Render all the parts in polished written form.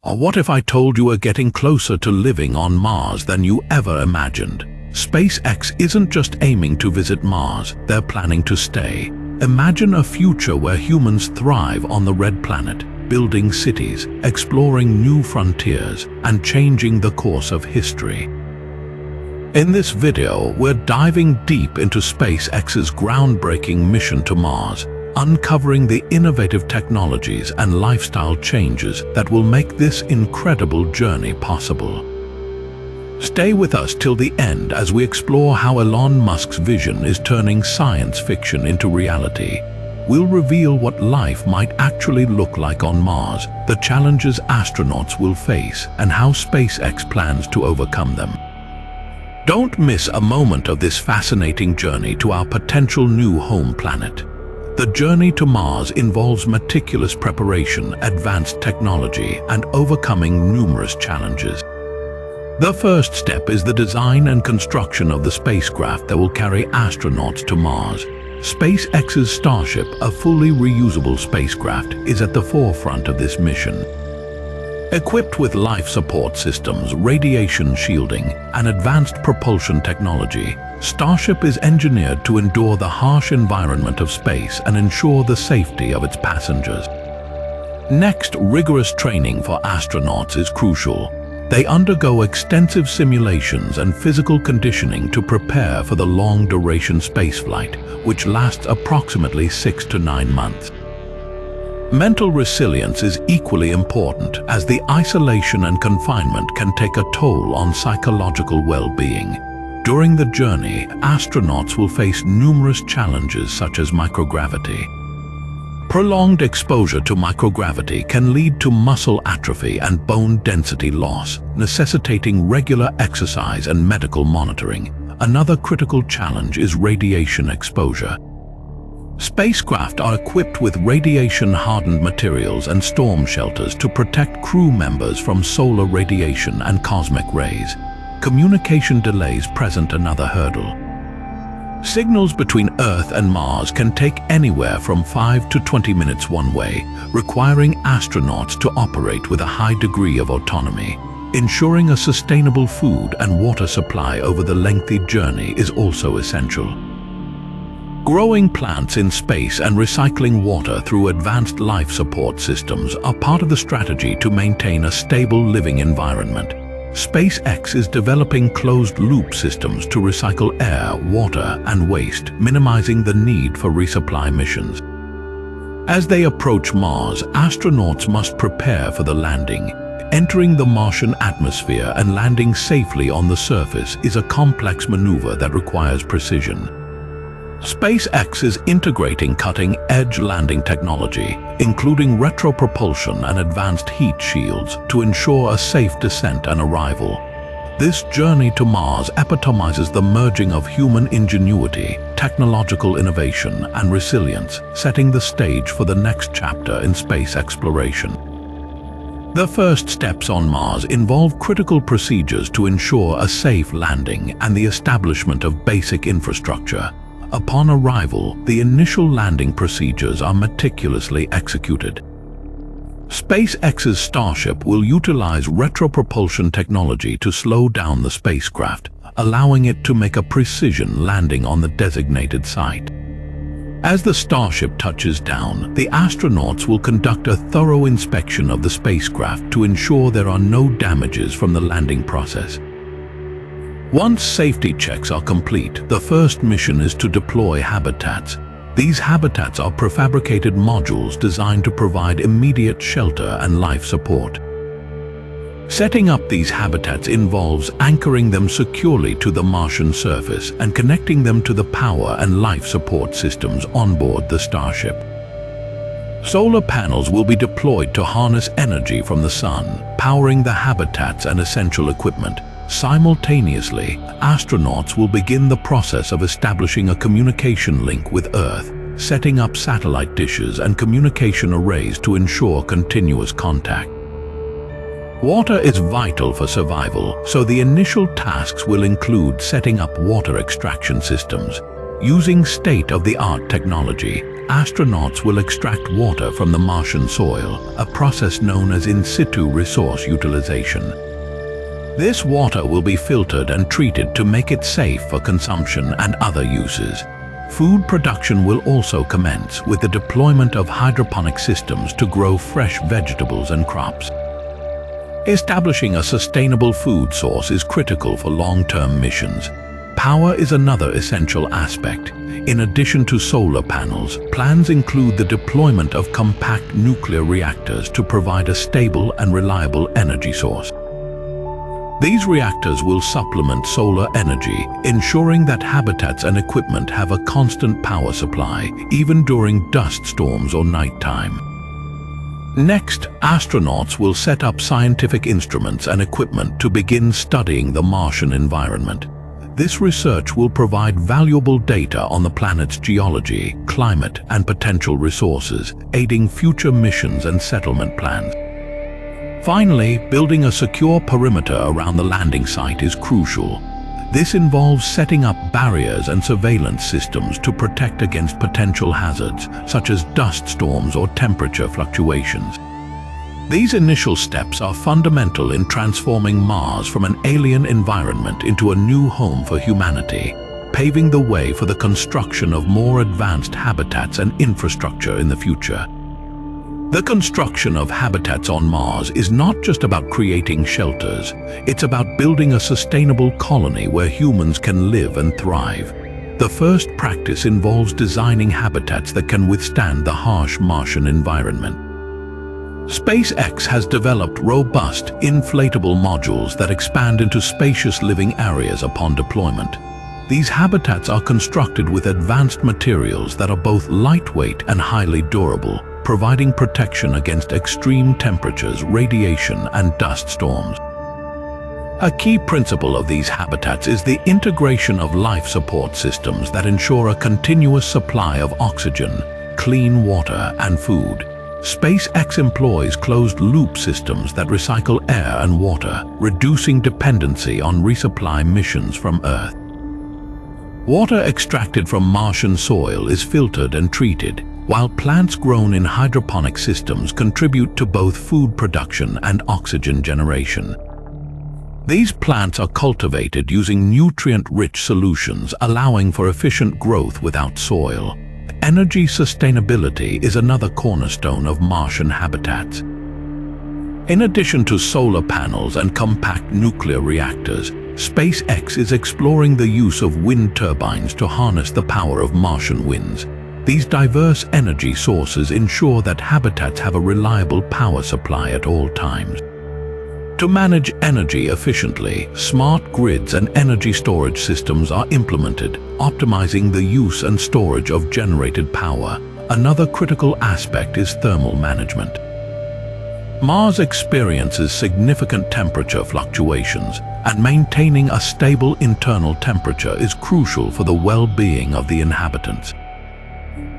Or what if I told you we're getting closer to living on Mars than you ever imagined? SpaceX isn't just aiming to visit Mars, they're planning to stay. Imagine a future where humans thrive on the red planet, building cities, exploring new frontiers, and changing the course of history. In this video, we're diving deep into SpaceX's groundbreaking mission to Mars, uncovering the innovative technologies and lifestyle changes that will make this incredible journey possible. Stay with us till the end as we explore how Elon Musk's vision is turning science fiction into reality. We'll reveal what life might actually look like on Mars, the challenges astronauts will face, and how SpaceX plans to overcome them. Don't miss a moment of this fascinating journey to our potential new home planet. The journey to Mars involves meticulous preparation, advanced technology, and overcoming numerous challenges. The first step is the design and construction of the spacecraft that will carry astronauts to Mars. SpaceX's Starship, a fully reusable spacecraft, is at the forefront of this mission. Equipped with life support systems, radiation shielding, and advanced propulsion technology, Starship is engineered to endure the harsh environment of space and ensure the safety of its passengers. Next, rigorous training for astronauts is crucial. They undergo extensive simulations and physical conditioning to prepare for the long-duration spaceflight, which lasts approximately 6 to 9 months. Mental resilience is equally important, as the isolation and confinement can take a toll on psychological well-being. During the journey, astronauts will face numerous challenges such as microgravity. Prolonged exposure to microgravity can lead to muscle atrophy and bone density loss, necessitating regular exercise and medical monitoring. Another critical challenge is radiation exposure. Spacecraft are equipped with radiation-hardened materials and storm shelters to protect crew members from solar radiation and cosmic rays. Communication delays present another hurdle. Signals between Earth and Mars can take anywhere from 5 to 20 minutes one way, requiring astronauts to operate with a high degree of autonomy. Ensuring a sustainable food and water supply over the lengthy journey is also essential. Growing plants in space and recycling water through advanced life support systems are part of the strategy to maintain a stable living environment. SpaceX is developing closed-loop systems to recycle air, water, and waste, minimizing the need for resupply missions. As they approach Mars, astronauts must prepare for the landing. Entering the Martian atmosphere and landing safely on the surface is a complex maneuver that requires precision. SpaceX is integrating cutting-edge landing technology, including retropropulsion and advanced heat shields, to ensure a safe descent and arrival. This journey to Mars epitomizes the merging of human ingenuity, technological innovation, and resilience, setting the stage for the next chapter in space exploration. The first steps on Mars involve critical procedures to ensure a safe landing and the establishment of basic infrastructure. Upon arrival, the initial landing procedures are meticulously executed. SpaceX's Starship will utilize retropropulsion technology to slow down the spacecraft, allowing it to make a precision landing on the designated site. As the Starship touches down, the astronauts will conduct a thorough inspection of the spacecraft to ensure there are no damages from the landing process. Once safety checks are complete, the first mission is to deploy habitats. These habitats are prefabricated modules designed to provide immediate shelter and life support. Setting up these habitats involves anchoring them securely to the Martian surface and connecting them to the power and life support systems on board the Starship. Solar panels will be deployed to harness energy from the sun, powering the habitats and essential equipment. Simultaneously, astronauts will begin the process of establishing a communication link with Earth, setting up satellite dishes and communication arrays to ensure continuous contact. Water is vital for survival, so the initial tasks will include setting up water extraction systems. Using state-of-the-art technology, astronauts will extract water from the Martian soil, a process known as in situ resource utilization. This water will be filtered and treated to make it safe for consumption and other uses. Food production will also commence with the deployment of hydroponic systems to grow fresh vegetables and crops. Establishing a sustainable food source is critical for long-term missions. Power is another essential aspect. In addition to solar panels, plans include the deployment of compact nuclear reactors to provide a stable and reliable energy source. These reactors will supplement solar energy, ensuring that habitats and equipment have a constant power supply, even during dust storms or nighttime. Next, astronauts will set up scientific instruments and equipment to begin studying the Martian environment. This research will provide valuable data on the planet's geology, climate, and potential resources, aiding future missions and settlement plans. Finally, building a secure perimeter around the landing site is crucial. This involves setting up barriers and surveillance systems to protect against potential hazards, such as dust storms or temperature fluctuations. These initial steps are fundamental in transforming Mars from an alien environment into a new home for humanity, paving the way for the construction of more advanced habitats and infrastructure in the future. The construction of habitats on Mars is not just about creating shelters, it's about building a sustainable colony where humans can live and thrive. The first practice involves designing habitats that can withstand the harsh Martian environment. SpaceX has developed robust, inflatable modules that expand into spacious living areas upon deployment. These habitats are constructed with advanced materials that are both lightweight and highly durable, providing protection against extreme temperatures, radiation, and dust storms. A key principle of these habitats is the integration of life support systems that ensure a continuous supply of oxygen, clean water, and food. SpaceX employs closed-loop systems that recycle air and water, reducing dependency on resupply missions from Earth. Water extracted from Martian soil is filtered and treated, while plants grown in hydroponic systems contribute to both food production and oxygen generation. These plants are cultivated using nutrient-rich solutions, allowing for efficient growth without soil. Energy sustainability is another cornerstone of Martian habitats. In addition to solar panels and compact nuclear reactors, SpaceX is exploring the use of wind turbines to harness the power of Martian winds. These diverse energy sources ensure that habitats have a reliable power supply at all times. To manage energy efficiently, smart grids and energy storage systems are implemented, optimizing the use and storage of generated power. Another critical aspect is thermal management. Mars experiences significant temperature fluctuations, and maintaining a stable internal temperature is crucial for the well-being of the inhabitants.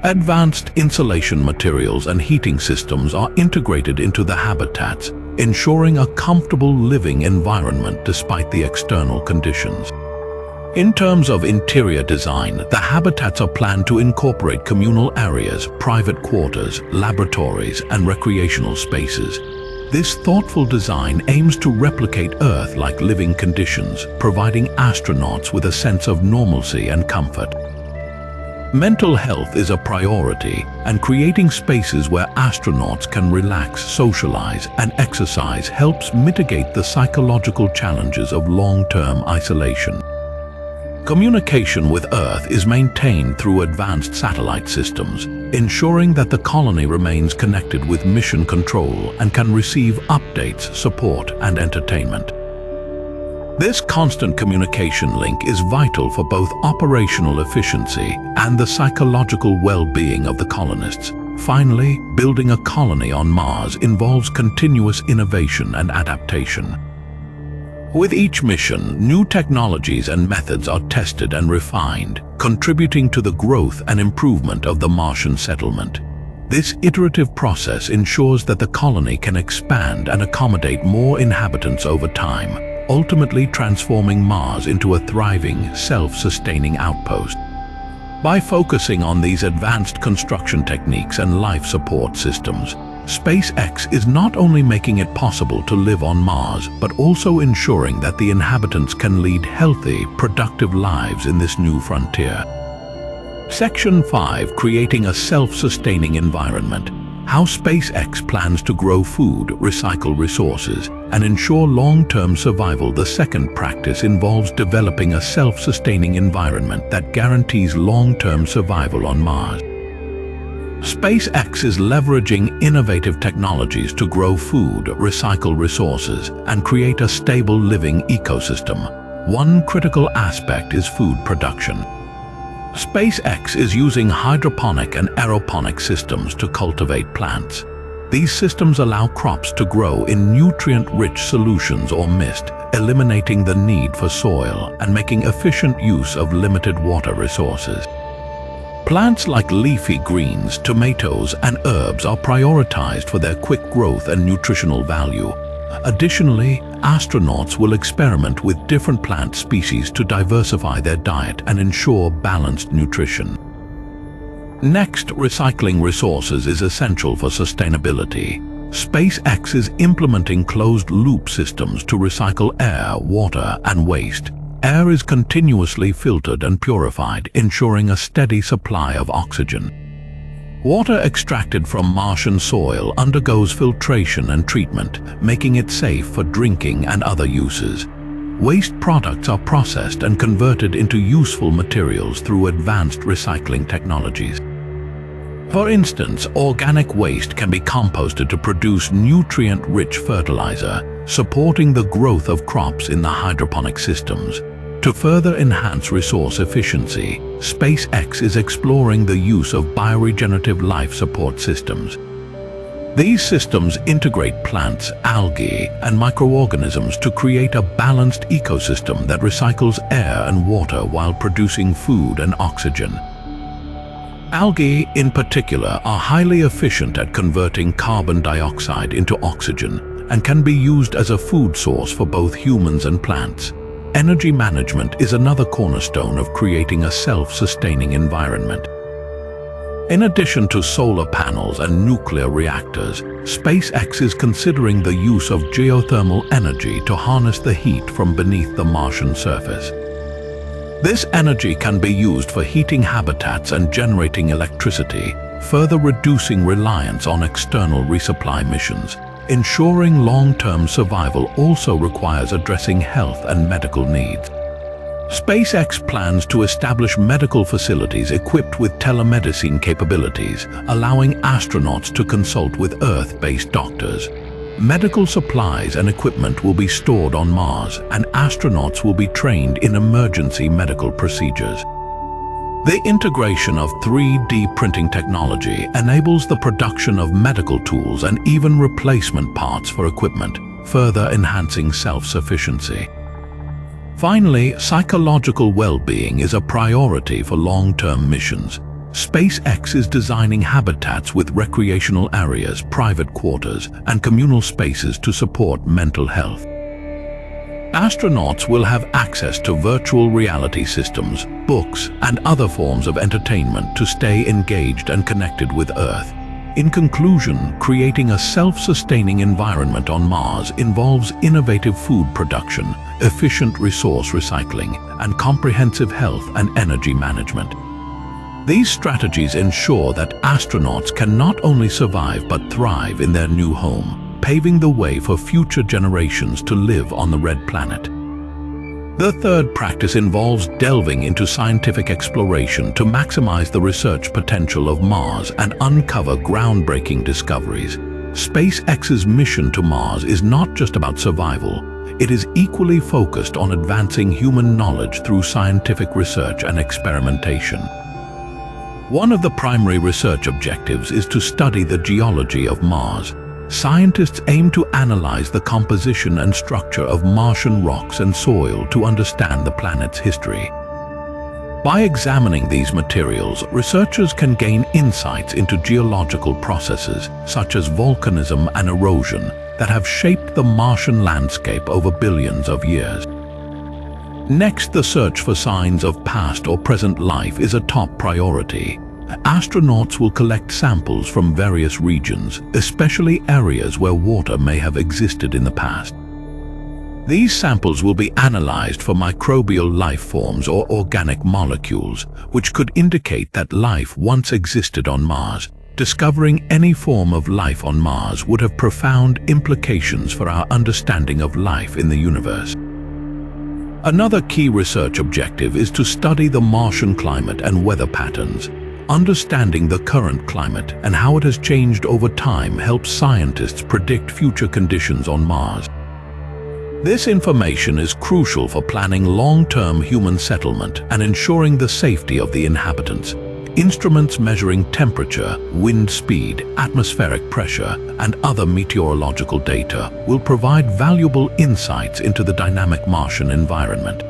Advanced insulation materials and heating systems are integrated into the habitats, ensuring a comfortable living environment despite the external conditions. In terms of interior design, the habitats are planned to incorporate communal areas, private quarters, laboratories, and recreational spaces. This thoughtful design aims to replicate Earth-like living conditions, providing astronauts with a sense of normalcy and comfort. Mental health is a priority, and creating spaces where astronauts can relax, socialize, and exercise helps mitigate the psychological challenges of long-term isolation. Communication with Earth is maintained through advanced satellite systems, ensuring that the colony remains connected with mission control and can receive updates, support, and entertainment. This constant communication link is vital for both operational efficiency and the psychological well-being of the colonists. Finally, building a colony on Mars involves continuous innovation and adaptation. With each mission, new technologies and methods are tested and refined, contributing to the growth and improvement of the Martian settlement. This iterative process ensures that the colony can expand and accommodate more inhabitants over time, ultimately transforming Mars into a thriving, self-sustaining outpost. By focusing on these advanced construction techniques and life support systems, SpaceX is not only making it possible to live on Mars, but also ensuring that the inhabitants can lead healthy, productive lives in this new frontier. Section 5. Creating a self-sustaining environment. How SpaceX plans to grow food, recycle resources, and ensure long-term survival. The second practice involves developing a self-sustaining environment that guarantees long-term survival on Mars. SpaceX is leveraging innovative technologies to grow food, recycle resources, and create a stable living ecosystem. One critical aspect is food production. SpaceX is using hydroponic and aeroponic systems to cultivate plants. These systems allow crops to grow in nutrient-rich solutions or mist, eliminating the need for soil and making efficient use of limited water resources. Plants like leafy greens, tomatoes, and herbs are prioritized for their quick growth and nutritional value. Additionally, astronauts will experiment with different plant species to diversify their diet and ensure balanced nutrition. Next, recycling resources is essential for sustainability. SpaceX is implementing closed-loop systems to recycle air, water, and waste. Air is continuously filtered and purified, ensuring a steady supply of oxygen. Water extracted from Martian soil undergoes filtration and treatment, making it safe for drinking and other uses. Waste products are processed and converted into useful materials through advanced recycling technologies. For instance, organic waste can be composted to produce nutrient-rich fertilizer, supporting the growth of crops in the hydroponic systems. To further enhance resource efficiency, SpaceX is exploring the use of bioregenerative life support systems. These systems integrate plants, algae, and microorganisms to create a balanced ecosystem that recycles air and water while producing food and oxygen. Algae, in particular, are highly efficient at converting carbon dioxide into oxygen and can be used as a food source for both humans and plants. Energy management is another cornerstone of creating a self-sustaining environment. In addition to solar panels and nuclear reactors, SpaceX is considering the use of geothermal energy to harness the heat from beneath the Martian surface. This energy can be used for heating habitats and generating electricity, further reducing reliance on external resupply missions. Ensuring long-term survival also requires addressing health and medical needs. SpaceX plans to establish medical facilities equipped with telemedicine capabilities, allowing astronauts to consult with Earth-based doctors. Medical supplies and equipment will be stored on Mars, and astronauts will be trained in emergency medical procedures. The integration of 3D printing technology enables the production of medical tools and even replacement parts for equipment, further enhancing self-sufficiency. Finally, psychological well-being is a priority for long-term missions. SpaceX is designing habitats with recreational areas, private quarters, and communal spaces to support mental health. Astronauts will have access to virtual reality systems, books, and other forms of entertainment to stay engaged and connected with Earth. In conclusion, creating a self-sustaining environment on Mars involves innovative food production, efficient resource recycling, and comprehensive health and energy management. These strategies ensure that astronauts can not only survive but thrive in their new home, paving the way for future generations to live on the red planet. The third practice involves delving into scientific exploration to maximize the research potential of Mars and uncover groundbreaking discoveries. SpaceX's mission to Mars is not just about survival. It is equally focused on advancing human knowledge through scientific research and experimentation. One of the primary research objectives is to study the geology of Mars. Scientists aim to analyze the composition and structure of Martian rocks and soil to understand the planet's history. By examining these materials, researchers can gain insights into geological processes, such as volcanism and erosion, that have shaped the Martian landscape over billions of years. Next, the search for signs of past or present life is a top priority. Astronauts will collect samples from various regions, especially areas where water may have existed in the past. These samples will be analyzed for microbial life forms or organic molecules, which could indicate that life once existed on Mars. Discovering any form of life on Mars would have profound implications for our understanding of life in the universe. Another key research objective is to study the Martian climate and weather patterns. Understanding the current climate and how it has changed over time helps scientists predict future conditions on Mars. This information is crucial for planning long-term human settlement and ensuring the safety of the inhabitants. Instruments measuring temperature, wind speed, atmospheric pressure, and other meteorological data will provide valuable insights into the dynamic Martian environment.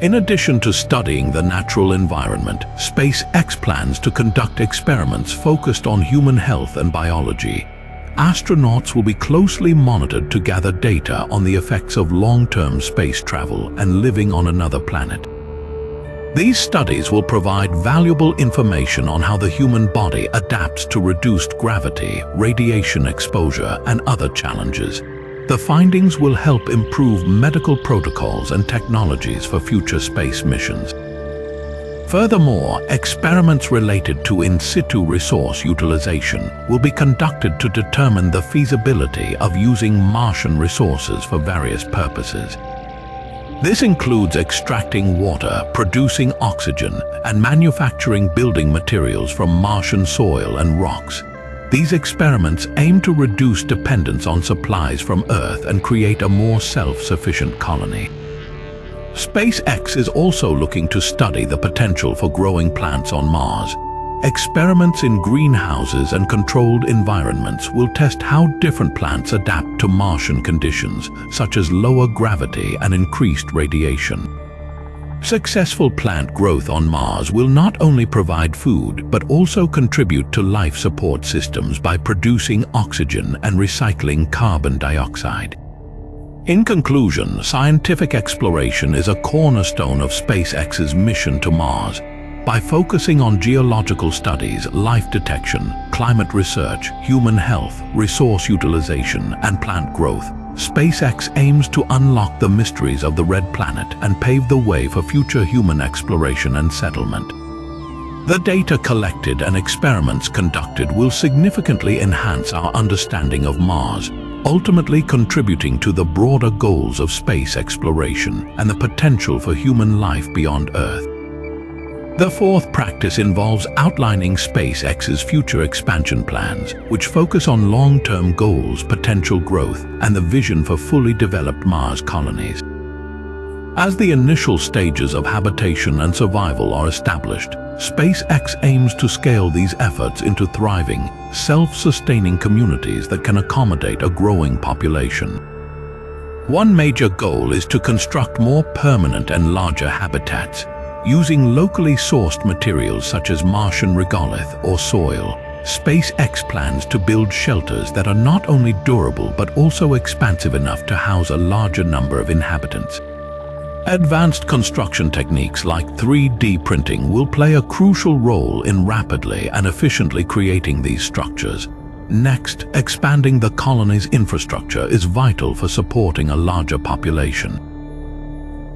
In addition to studying the natural environment, SpaceX plans to conduct experiments focused on human health and biology. Astronauts will be closely monitored to gather data on the effects of long-term space travel and living on another planet. These studies will provide valuable information on how the human body adapts to reduced gravity, radiation exposure, and other challenges. The findings will help improve medical protocols and technologies for future space missions. Furthermore, experiments related to in situ resource utilization will be conducted to determine the feasibility of using Martian resources for various purposes. This includes extracting water, producing oxygen, and manufacturing building materials from Martian soil and rocks. These experiments aim to reduce dependence on supplies from Earth and create a more self-sufficient colony. SpaceX is also looking to study the potential for growing plants on Mars. Experiments in greenhouses and controlled environments will test how different plants adapt to Martian conditions, such as lower gravity and increased radiation. Successful plant growth on Mars will not only provide food, but also contribute to life support systems by producing oxygen and recycling carbon dioxide. In conclusion, scientific exploration is a cornerstone of SpaceX's mission to Mars. By focusing on geological studies, life detection, climate research, human health, resource utilization, and plant growth, SpaceX aims to unlock the mysteries of the Red Planet and pave the way for future human exploration and settlement. The data collected and experiments conducted will significantly enhance our understanding of Mars, ultimately contributing to the broader goals of space exploration and the potential for human life beyond Earth. The fourth practice involves outlining SpaceX's future expansion plans, which focus on long-term goals, potential growth, and the vision for fully developed Mars colonies. As the initial stages of habitation and survival are established, SpaceX aims to scale these efforts into thriving, self-sustaining communities that can accommodate a growing population. One major goal is to construct more permanent and larger habitats, using locally sourced materials such as Martian regolith or soil. SpaceX plans to build shelters that are not only durable but also expansive enough to house a larger number of inhabitants. Advanced construction techniques like 3D printing will play a crucial role in rapidly and efficiently creating these structures. Next, expanding the colony's infrastructure is vital for supporting a larger population.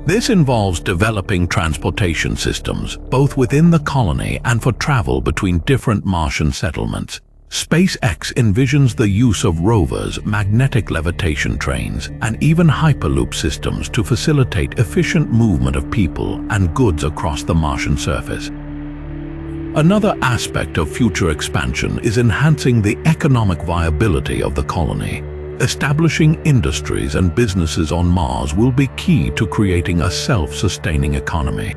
This involves developing transportation systems, both within the colony and for travel between different Martian settlements. SpaceX envisions the use of rovers, magnetic levitation trains, and even hyperloop systems to facilitate efficient movement of people and goods across the Martian surface. Another aspect of future expansion is enhancing the economic viability of the colony. Establishing industries and businesses on Mars will be key to creating a self-sustaining economy.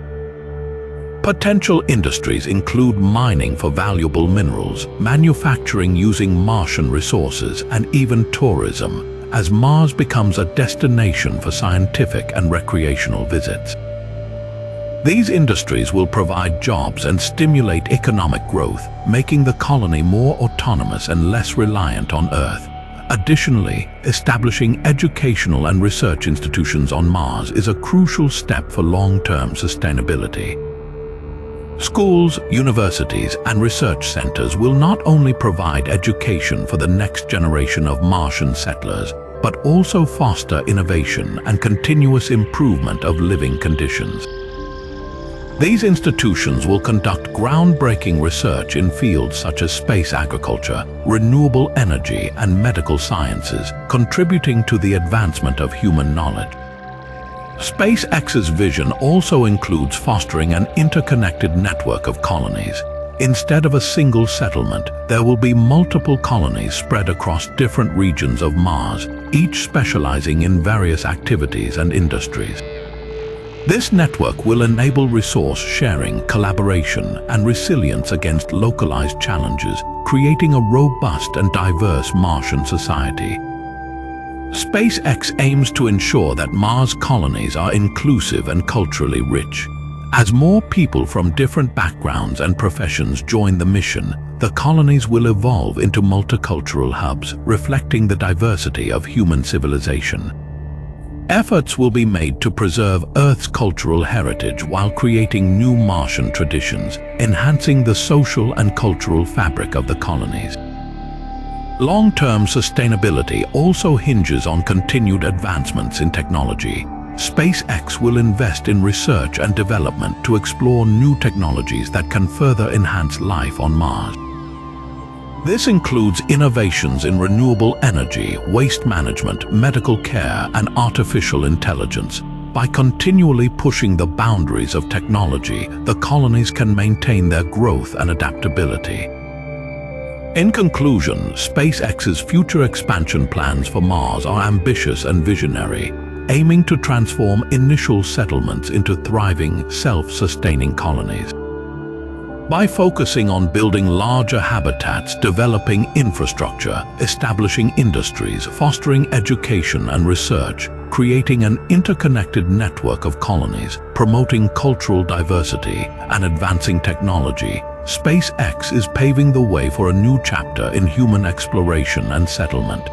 Potential industries include mining for valuable minerals, manufacturing using Martian resources, and even tourism, as Mars becomes a destination for scientific and recreational visits. These industries will provide jobs and stimulate economic growth, making the colony more autonomous and less reliant on Earth. Additionally, establishing educational and research institutions on Mars is a crucial step for long-term sustainability. Schools, universities, and research centers will not only provide education for the next generation of Martian settlers, but also foster innovation and continuous improvement of living conditions. These institutions will conduct groundbreaking research in fields such as space agriculture, renewable energy, and medical sciences, contributing to the advancement of human knowledge. SpaceX's vision also includes fostering an interconnected network of colonies. Instead of a single settlement, there will be multiple colonies spread across different regions of Mars, each specializing in various activities and industries. This network will enable resource sharing, collaboration, and resilience against localized challenges, creating a robust and diverse Martian society. SpaceX aims to ensure that Mars colonies are inclusive and culturally rich. As more people from different backgrounds and professions join the mission, the colonies will evolve into multicultural hubs, reflecting the diversity of human civilization. Efforts will be made to preserve Earth's cultural heritage while creating new Martian traditions, enhancing the social and cultural fabric of the colonies. Long-term sustainability also hinges on continued advancements in technology. SpaceX will invest in research and development to explore new technologies that can further enhance life on Mars. This includes innovations in renewable energy, waste management, medical care, and artificial intelligence. By continually pushing the boundaries of technology, the colonies can maintain their growth and adaptability. In conclusion, SpaceX's future expansion plans for Mars are ambitious and visionary, aiming to transform initial settlements into thriving, self-sustaining colonies. By focusing on building larger habitats, developing infrastructure, establishing industries, fostering education and research, creating an interconnected network of colonies, promoting cultural diversity, and advancing technology, SpaceX is paving the way for a new chapter in human exploration and settlement.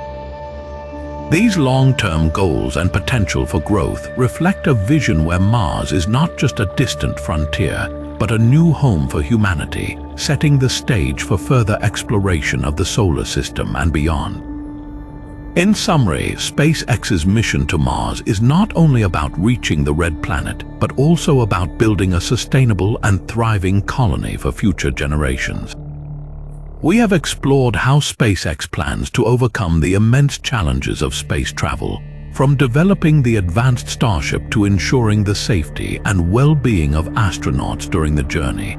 These long-term goals and potential for growth reflect a vision where Mars is not just a distant frontier, but a new home for humanity, setting the stage for further exploration of the solar system and beyond. In summary, SpaceX's mission to Mars is not only about reaching the red planet, but also about building a sustainable and thriving colony for future generations. We have explored how SpaceX plans to overcome the immense challenges of space travel, from developing the advanced Starship to ensuring the safety and well-being of astronauts during the journey.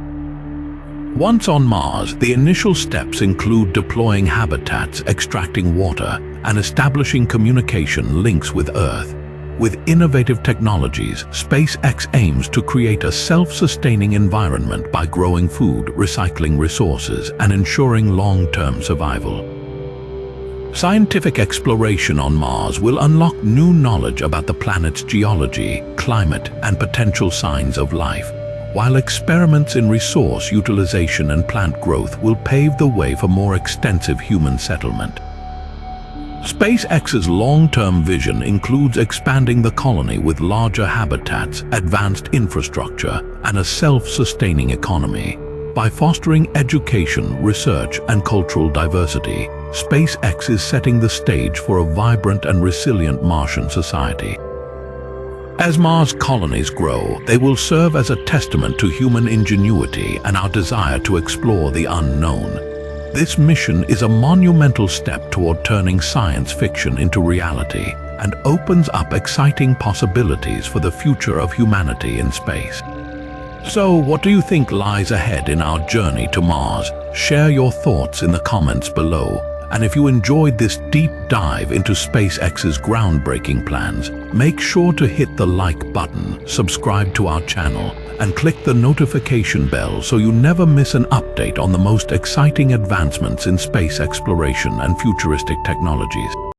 Once on Mars, the initial steps include deploying habitats, extracting water, and establishing communication links with Earth. With innovative technologies, SpaceX aims to create a self-sustaining environment by growing food, recycling resources, and ensuring long-term survival. Scientific exploration on Mars will unlock new knowledge about the planet's geology, climate, and potential signs of life, while experiments in resource utilization and plant growth will pave the way for more extensive human settlement. SpaceX's long-term vision includes expanding the colony with larger habitats, advanced infrastructure, and a self-sustaining economy. By fostering education, research, and cultural diversity, SpaceX is setting the stage for a vibrant and resilient Martian society. As Mars colonies grow, they will serve as a testament to human ingenuity and our desire to explore the unknown. This mission is a monumental step toward turning science fiction into reality and opens up exciting possibilities for the future of humanity in space. So, what do you think lies ahead in our journey to Mars? Share your thoughts in the comments below. And if you enjoyed this deep dive into SpaceX's groundbreaking plans, make sure to hit the like button, subscribe to our channel, and click the notification bell so you never miss an update on the most exciting advancements in space exploration and futuristic technologies.